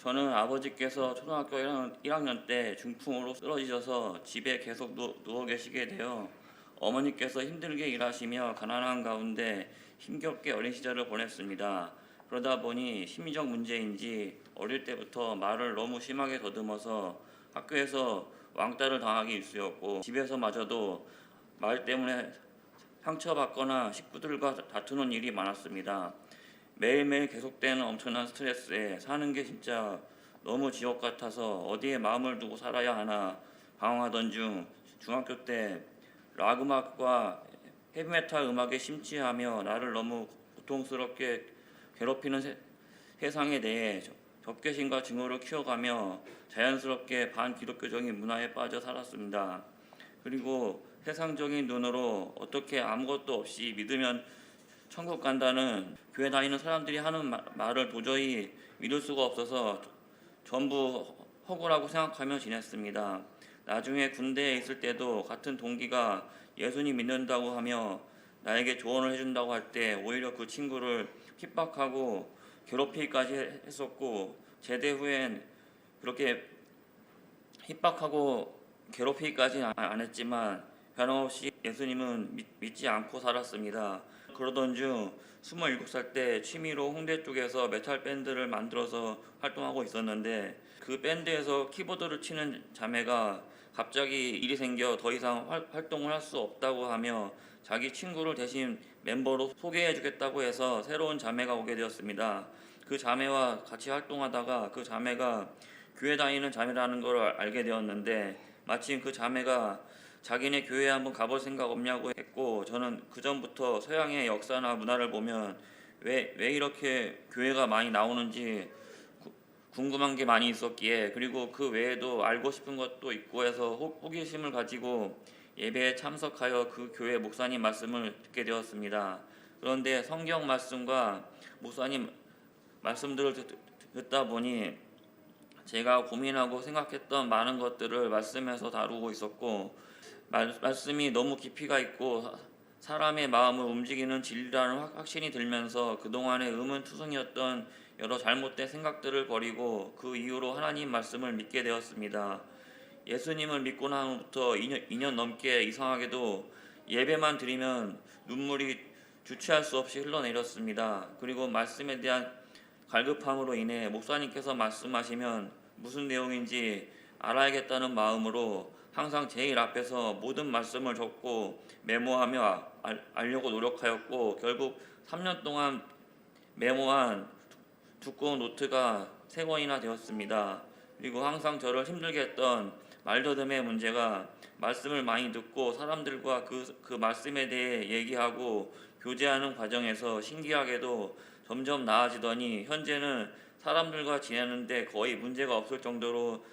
저는 아버지께서 초등학교 1학년 때 중풍으로 쓰러지셔서 집에 계속 누워 계시게 되어 어머니께서 힘들게 일하시며 가난한 가운데 힘겹게 어린 시절을 보냈습니다. 그러다 보니 심리적 문제인지 어릴 때부터 말을 너무 심하게 더듬어서 학교에서 왕따를 당하기 일쑤였고 집에서마저도 말 때문에 상처받거나 식구들과 다투는 일이 많았습니다. 매일매일 계속되는 엄청난 스트레스에 사는 게 진짜 너무 지옥 같아서 어디에 마음을 두고 살아야 하나 방황하던 중 중학교 때 락 음악과 헤비메탈 음악에 심취하며 나를 너무 고통스럽게 괴롭히는 세상에 대해 적개심과 증오를 키워가며 자연스럽게 반기독교적인 문화에 빠져 살았습니다. 그리고 세상적인 눈으로 어떻게 아무것도 없이 믿으면 천국 간다는 교회 다니는 사람들이 하는 말을 도저히 믿을 수가 없어서 전부 허구라고 생각하며 지냈습니다. 나중에 군대에 있을 때도 같은 동기가 예수님 믿는다고 하며 나에게 조언을 해준다고 할 때 오히려 그 친구를 핍박하고 괴롭히기까지 했었고, 제대 후엔 그렇게 핍박하고 괴롭히기까지는 안 했지만 변함없이 예수님은 믿지 않고 살았습니다. 그러던 중 27살 때 취미로 홍대 쪽에서 메탈 밴드를 만들어서 활동하고 있었는데, 그 밴드에서 키보드를 치는 자매가 갑자기 일이 생겨 더 이상 활동을 할 수 없다고 하며 자기 친구를 대신 멤버로 소개해 주겠다고 해서 새로운 자매가 오게 되었습니다. 그 자매와 같이 활동하다가 그 자매가 교회 다니는 자매라는 걸 알게 되었는데, 마침 그 자매가 자기네 교회에 한번 가볼 생각 없냐고 했고, 저는 그 전부터 서양의 역사나 문화를 보면 왜 이렇게 교회가 많이 나오는지 궁금한 게 많이 있었기에, 그리고 그 외에도 알고 싶은 것도 있고 해서 호기심을 가지고 예배에 참석하여 그 교회 목사님 말씀을 듣게 되었습니다. 그런데 성경 말씀과 목사님 말씀들을 듣다 보니 제가 고민하고 생각했던 많은 것들을 말씀에서 다루고 있었고, 말씀이 너무 깊이가 있고 사람의 마음을 움직이는 진리라는 확신이 들면서 그동안의 의문투성이었던 여러 잘못된 생각들을 버리고 그 이후로 하나님 말씀을 믿게 되었습니다. 예수님을 믿고 난 후부터 2년 넘게 이상하게도 예배만 드리면 눈물이 주체할 수 없이 흘러내렸습니다. 그리고 말씀에 대한 갈급함으로 인해 목사님께서 말씀하시면 무슨 내용인지 알아야겠다는 마음으로 항상 제일 앞에서 모든 말씀을 적고 메모하며 알려고 노력하였고, 결국 3년 동안 메모한 두꺼운 노트가 3권이나 되었습니다. 그리고 항상 저를 힘들게 했던 말더듬의 문제가 말씀을 많이 듣고 사람들과 그 말씀에 대해 얘기하고 교제하는 과정에서 신기하게도 점점 나아지더니 현재는 사람들과 지내는데 거의 문제가 없을 정도로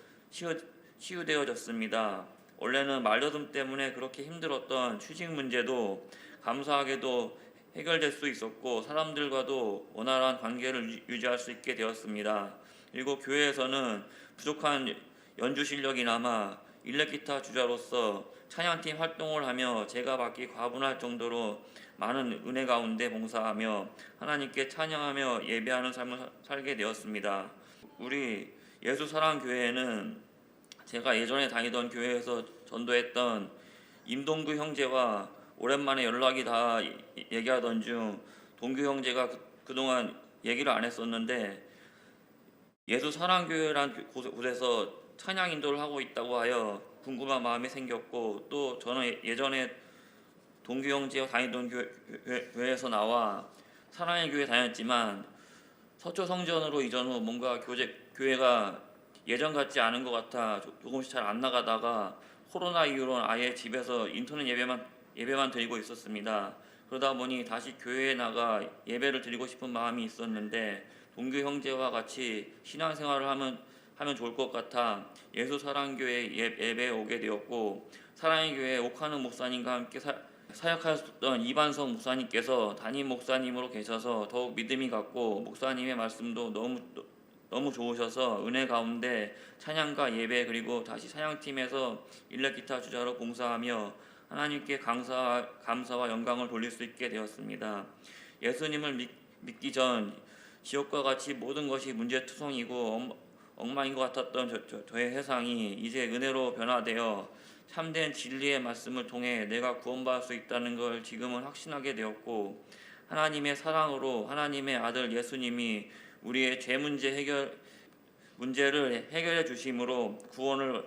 치유되어졌습니다. 원래는 말더듬 때문에 그렇게 힘들었던 취직 문제도 감사하게도 해결될 수 있었고 사람들과도 원활한 관계를 유지할 수 있게 되었습니다. 그리고 교회에서는 부족한 연주 실력이 남아 일렉기타 주자로서 찬양팀 활동을 하며 제가 받기 과분할 정도로 많은 은혜 가운데 봉사하며 하나님께 찬양하며 예배하는 삶을 살게 되었습니다. 우리 예수사랑교회에는 제가 예전에 다니던 교회에서 전도했던 임동규 형제와 오랜만에 연락이 다 얘기하던 중 동규 형제가 그동안 얘기를 안 했었는데 예수사랑교회란 곳에서 찬양 인도를 하고 있다고 하여 궁금한 마음이 생겼고, 또 저는 예전에 동규 형제가 다니던 교회에서 나와 사랑의 교회 다녔지만 서초 성전으로 이전 후 뭔가 교회가 예전 같지 않은 것 같아 조금씩 잘 안 나가다가 코로나 이후로는 아예 집에서 인터넷 예배만 드리고 있었습니다. 그러다 보니 다시 교회에 나가 예배를 드리고 싶은 마음이 있었는데 동규 형제와 같이 신앙생활을 하면 좋을 것 같아 예수사랑교회 예배에 오게 되었고, 사랑의 교회 옥하는 목사님과 함께 사역하셨던 이반성 목사님께서 담임 목사님으로 계셔서 더욱 믿음이 갔고, 목사님의 말씀도 너무 좋으셔서 은혜 가운데 찬양과 예배 그리고 다시 찬양팀에서 일렉기타 주자로 봉사하며 하나님께 감사와 영광을 돌릴 수 있게 되었습니다. 예수님을 믿기 전 지옥과 같이 모든 것이 문제투성이고 엉망인 것 같았던 저의 세상이 이제 은혜로 변화되어 참된 진리의 말씀을 통해 내가 구원받을 수 있다는 걸 지금은 확신하게 되었고, 하나님의 사랑으로 하나님의 아들 예수님이 우리의 죄 문제를 해결해 주심으로 구원을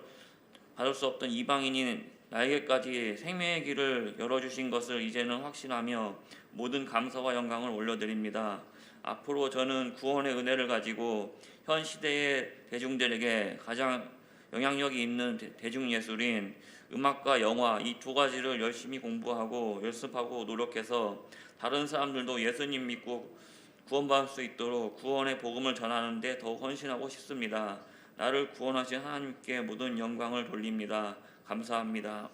받을 수 없던 이방인인 나에게까지 생명의 길을 열어주신 것을 이제는 확신하며 모든 감사와 영광을 올려드립니다. 앞으로 저는 구원의 은혜를 가지고 현 시대의 대중들에게 가장 영향력이 있는 대중예술인 음악과 영화 이 두 가지를 열심히 공부하고 연습하고 노력해서 다른 사람들도 예수님 믿고 구원받을 수 있도록 구원의 복음을 전하는 데 더 헌신하고 싶습니다. 나를 구원하신 하나님께 모든 영광을 돌립니다. 감사합니다.